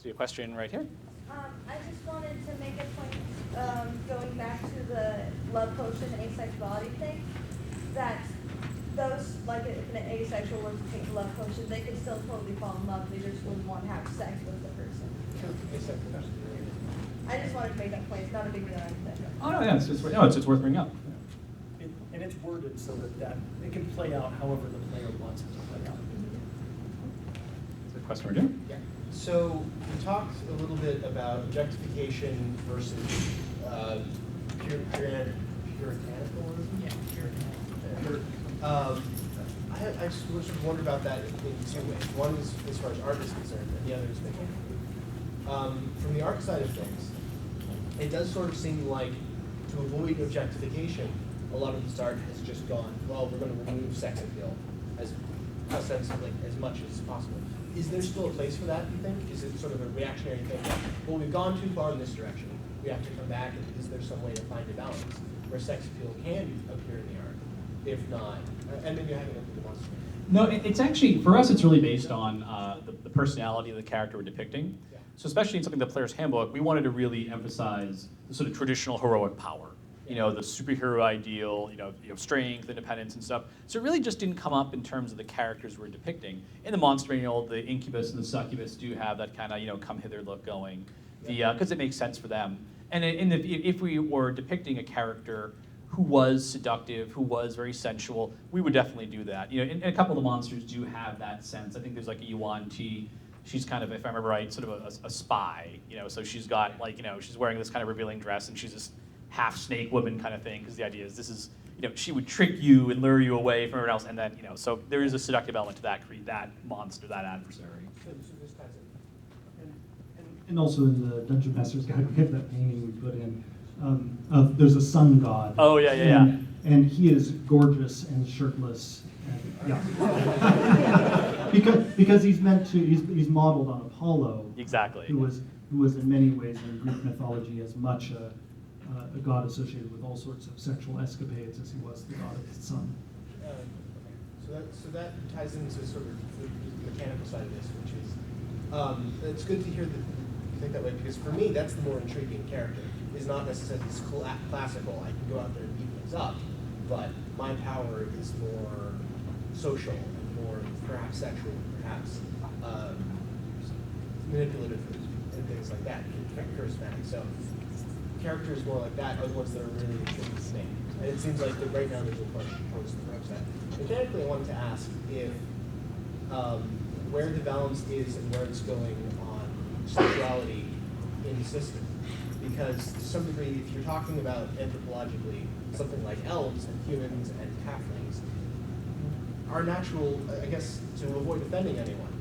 See a question right here? I just wanted to make a point, going back to the love potion asexuality thing, that those, like if an asexual were to take a love potion, they could still totally fall in love. They just wouldn't want to have sex with the person. I just wanted to make that point. It's not a big deal or anything. Oh, no, yeah, it's worth bringing up. And it's worded so that it can play out however the player wants it to play out. Is there a question right here? Yeah. So we talked a little bit about objectification versus puritanism. Yeah, puritanical. I just sort of wonder about that in two ways. One is as far as art is concerned, and the other is mechanical. From the art side of things, it does sort of seem like to avoid objectification, a lot of this art has just gone, well, we're going to remove sex appeal as ostensibly as much as possible. Is there still a place for that, do you think? Is it sort of a reactionary thing? Well, we've gone too far in this direction. We have to come back, and is there some way to find a balance where sex appeal can appear in the art? If not, and maybe I haven't looked at the monster. No, it's actually, for us, it's really based on the personality of the character we're depicting. Yeah. So especially in something like the Player's Handbook, we wanted to really emphasize the sort of traditional heroic power. You know, the superhero ideal, you know, strength, independence, and stuff. So it really just didn't come up in terms of the characters we're depicting. In the monster manual, the incubus and the succubus do have that kind of, come hither look going, because it makes sense for them. And if we were depicting a character who was seductive, who was very sensual, we would definitely do that. And a couple of the monsters do have that sense. I think there's like a Yuan Ti. She's kind of, if I remember right, sort of a spy. So she's got she's wearing this kind of revealing dress, and she's this half snake woman kind of thing, because the idea is she would trick you and lure you away from everyone else, and then so there is a seductive element to that monster, that adversary. So this ties in. And also in the Dungeon Master's Guide, we have that painting we put in of there's a sun god. Oh yeah. And he is gorgeous and shirtless. Because he's meant to. He's modeled on Apollo. Exactly. Who was in many ways in Greek mythology as much a god associated with all sorts of sexual escapades as he was the god of the sun. So that ties into sort of the mechanical side of this, which is it's good to hear that you think that way, because for me that's the more intriguing character. Is not necessarily this classical, I can go out there and beat things up, but my power is more social and more perhaps sexual, perhaps manipulative and things like that, charismatic. So characters more like that are the ones that are really intriguing to me. And it seems like that right now there's a push towards that. Mechanically, I wanted to ask if where the balance is and where it's going on sexuality in the system. Because to some degree, if you're talking about anthropologically something like elves and humans and halflings, our natural, I guess, to avoid offending anyone,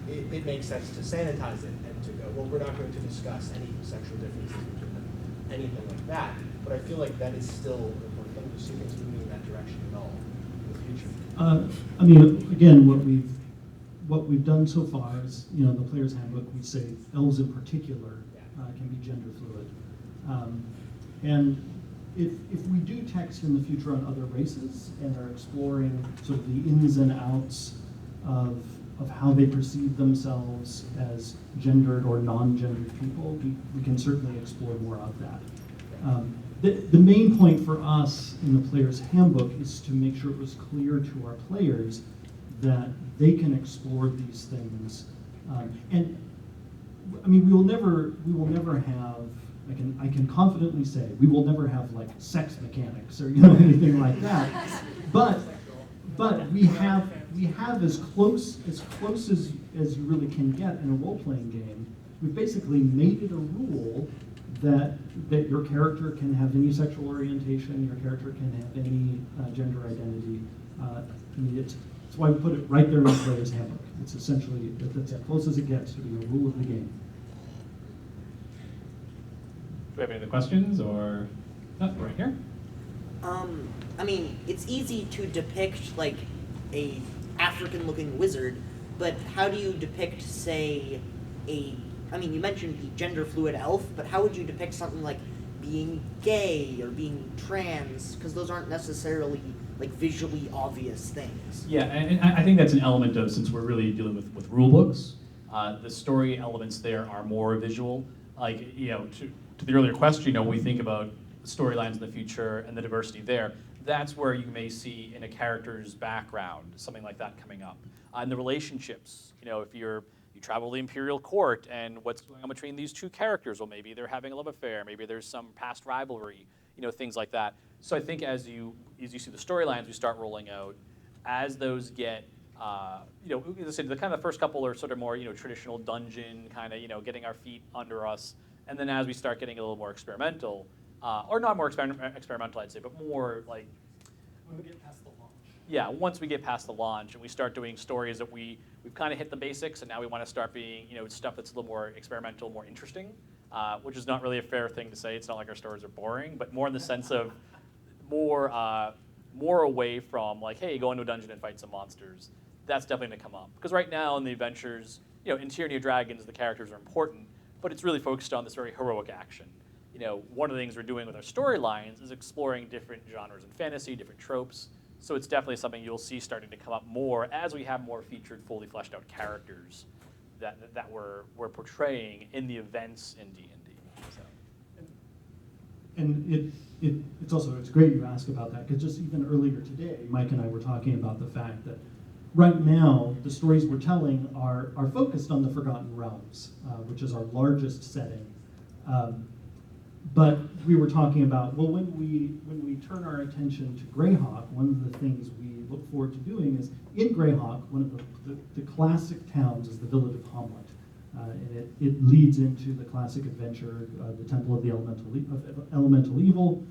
it makes sense to sanitize it and to go, well, we're not going to discuss any sexual differences between them, anything like that. But I feel like that is still an important thing to see things moving in that direction at all in the future. Again, what we've done so far is, in the Player's Handbook, we say elves in particular can be gender fluid. And if we do text in the future on other races and are exploring sort of the ins and outs of how they perceive themselves as gendered or non-gendered people, we can certainly explore more of that. The main point for us in the Player's Handbook is to make sure it was clear to our players that they can explore these things. We will never have, I can confidently say, we will never have like sex mechanics or anything like that. But we have as close as you really can get in a role-playing game. We've basically made it a rule that your character can have any sexual orientation, your character can have any gender identity. That's why we put it right there in the Player's Handbook. It's essentially, that's as close as it gets to be a rule of the game. Do we have any other questions, or right here? It's easy to depict like a African-looking wizard, but how do you depict, say, you mentioned the gender-fluid elf, but how would you depict something like being gay or being trans? Because those aren't necessarily like visually obvious things. Yeah, and I think that's an element of, since we're really dealing with rule books, The story elements there are more visual. Like, to the earlier question, when we think about storylines in the future and the diversity there, that's where you may see in a character's background something like that coming up. And the relationships, if you travel the imperial court and what's going on between these two characters, well, maybe they're having a love affair, maybe there's some past rivalry, things like that. So I think as you see the storylines we start rolling out, as those get, as I said, the kind of the first couple are sort of more, traditional dungeon kind of, getting our feet under us, and then as we start getting a little more experimental, or not more experimental, I'd say, but more like When we get past the launch. yeah, once we get past the launch and we start doing stories that we've kind of hit the basics, and now we want to start being, stuff that's a little more experimental, more interesting, which is not really a fair thing to say. It's not like our stories are boring, but more in the sense of more away from like, hey, go into a dungeon and fight some monsters. That's definitely going to come up. Because right now in the adventures, in Tyranny of Dragons, the characters are important, but it's really focused on this very heroic action. One of the things we're doing with our storylines is exploring different genres in fantasy, different tropes. So it's definitely something you'll see starting to come up more as we have more featured, fully fleshed out characters that we're portraying in the events in D&D. So. And it's great you ask about that, because just even earlier today, Mike and I were talking about the fact that right now the stories we're telling are focused on the Forgotten Realms, which is our largest setting. But we were talking about, well, when we turn our attention to Greyhawk, one of the things we look forward to doing is, in Greyhawk, one of the classic towns is the village of Hamlet. And it leads into the classic adventure, the Temple of the Elemental Evil.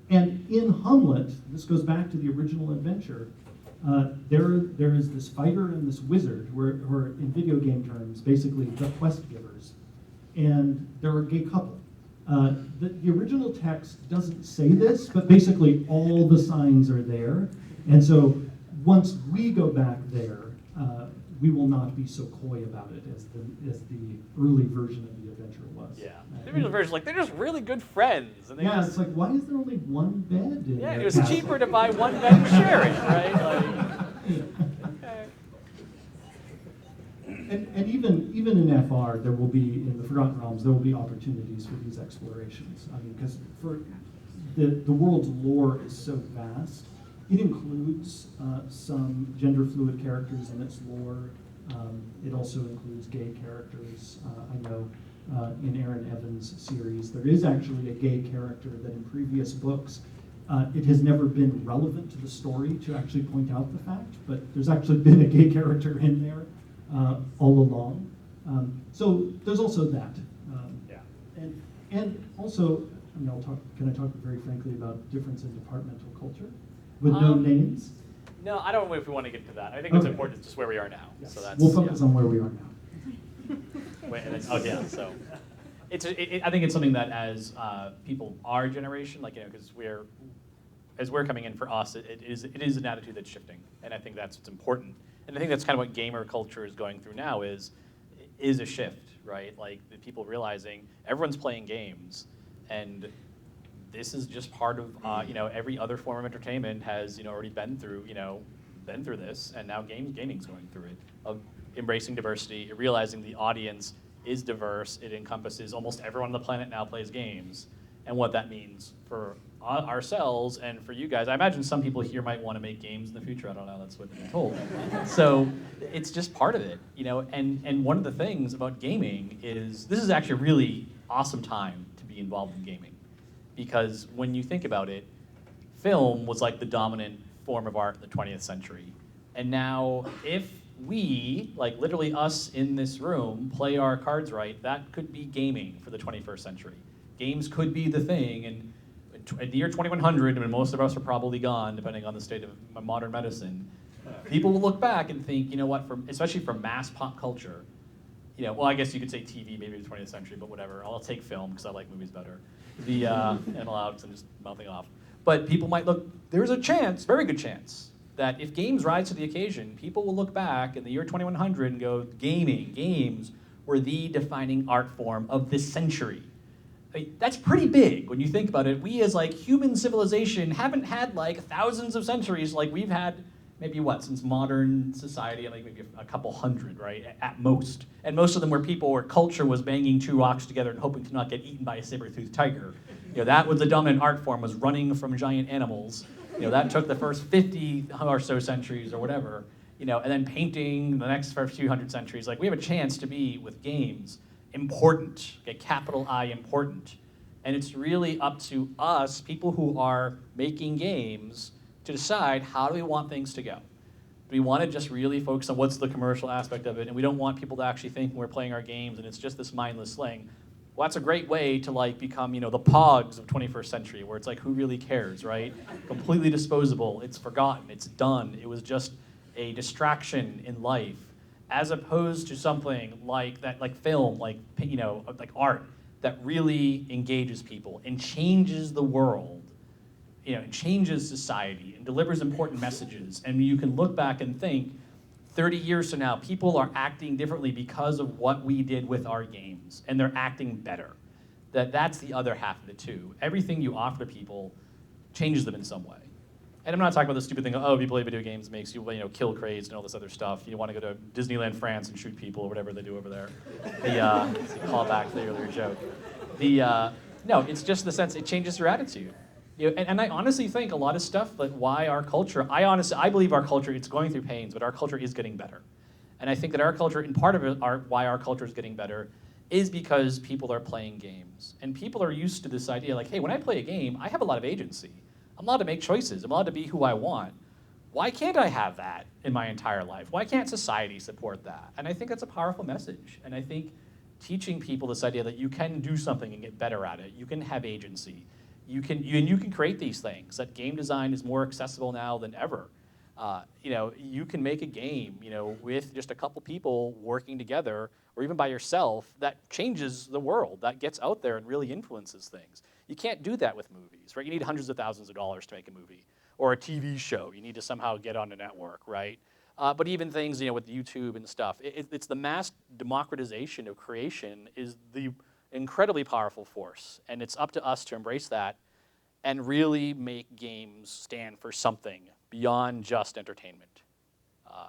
And in Hamlet, this goes back to the original adventure, there is this fighter and this wizard who are, in video game terms, basically the quest givers. And they're a gay couple. The original text doesn't say this, but basically all the signs are there. And so once we go back there, we will not be so coy about it as the early version of the adventure was. Yeah, the original version, like, they're just really good friends. And it's like, why is there only one bed in Yeah, the it was castle? cheaper to buy one bed and share it, right? Like, okay. And even in FR, there will be, in the Forgotten Realms, there will be opportunities for these explorations. I mean, because for the world's lore is so vast. It includes some gender fluid characters in its lore. It also includes gay characters. I know in Aaron Evans' series, there is actually a gay character that in previous books, it has never been relevant to the story to actually point out the fact, but there's actually been a gay character in there all along. So there's also that. And also, can I talk very frankly about difference in departmental culture with no names? No, I don't know if we want to get to that. I think it's Okay. important. It's just where we are now. Yes. So that's, we'll focus on where we are now. Wait, and then, so I think it's something that as people our generation, because as we're coming in, for us, it is an attitude that's shifting, and I think that's what's important. And I think that's kind of what gamer culture is going through now is a shift, right? Like the people realizing everyone's playing games, and this is just part of every other form of entertainment has already been through this, and now gaming's going through it, of embracing diversity, realizing the audience is diverse. It encompasses almost everyone on the planet now plays games, and what that means for ourselves and for you guys. I imagine some people here might want to make games in the future. I don't know. That's what they've been told. So it's just part of it, And one of the things about gaming is this is actually a really awesome time to be involved in gaming, because when you think about it, film was like the dominant form of art in the 20th century, and now if we, like literally us in this room, play our cards right, that could be gaming for the 21st century. Games could be the thing, and in the year 2100, when most of us are probably gone, depending on the state of modern medicine, people will look back and think, especially for mass pop culture, well, I guess you could say TV, maybe the 20th century, but whatever. I'll take film because I like movies better. And allowed, because I'm just mouthing off. But people might look, there's a chance, very good chance, that if games rise to the occasion, people will look back in the year 2100 and go, games were the defining art form of this century. I mean, that's pretty big when you think about it. We as human civilization haven't had thousands of centuries like we've had maybe what, since modern society, like maybe a couple hundred, right, at most. And most of them were people where culture was banging two rocks together and hoping to not get eaten by a saber-toothed tiger. That was the dominant art form, was running from giant animals. That took the first 50 or so centuries or whatever. And then painting the next few hundred centuries. Like, we have a chance to be, with games, important, okay, capital I, important. And it's really up to us, people who are making games, to decide, how do we want things to go? Do we want to just really focus on what's the commercial aspect of it, and we don't want people to actually think when we're playing our games and it's just this mindless sling? Well, that's a great way to like become, the Pogs of 21st century, where it's like, who really cares, right? Completely disposable, it's forgotten, it's done. It was just a distraction in life, as opposed to something like that, like film, like art, that really engages people and changes the world. It changes society and delivers important messages. And you can look back and think, 30 years from now, people are acting differently because of what we did with our games, and they're acting better. That's the other half of it too. Everything you offer to people changes them in some way. And I'm not talking about the stupid thing of, if you play video games, makes you, kill craze and all this other stuff. You want to go to Disneyland France and shoot people or whatever they do over there. Call back to the earlier joke. No, it's just the sense it changes your attitude. And I honestly think a lot of stuff, like why our culture, I believe our culture, it's going through pains, but our culture is getting better. And I think that our culture, and part of it, why our culture is getting better, is because people are playing games. And people are used to this idea, like, hey, when I play a game, I have a lot of agency. I'm allowed to make choices. I'm allowed to be who I want. Why can't I have that in my entire life? Why can't society support that? And I think that's a powerful message. And I think teaching people this idea that you can do something and get better at it, you can have agency, you can create these things, that game design is more accessible now than ever. You can make a game, with just a couple people working together, or even by yourself, that changes the world, that gets out there and really influences things. You can't do that with movies, right? You need hundreds of thousands of dollars to make a movie, or a TV show. You need to somehow get on a network, right? But even things, with YouTube and stuff, it's the mass democratization of creation is the incredibly powerful force, and it's up to us to embrace that and really make games stand for something beyond just entertainment.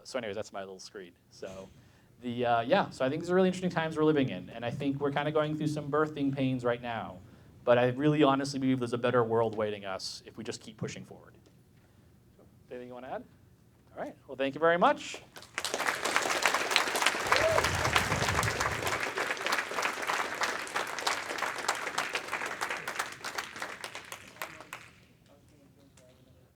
So anyways, that's my little screed. So so I think these are really interesting times we're living in, and I think we're kind of going through some birthing pains right now, but I really honestly believe there's a better world awaiting us if we just keep pushing forward. So, anything you want to add? All right, well, thank you very much.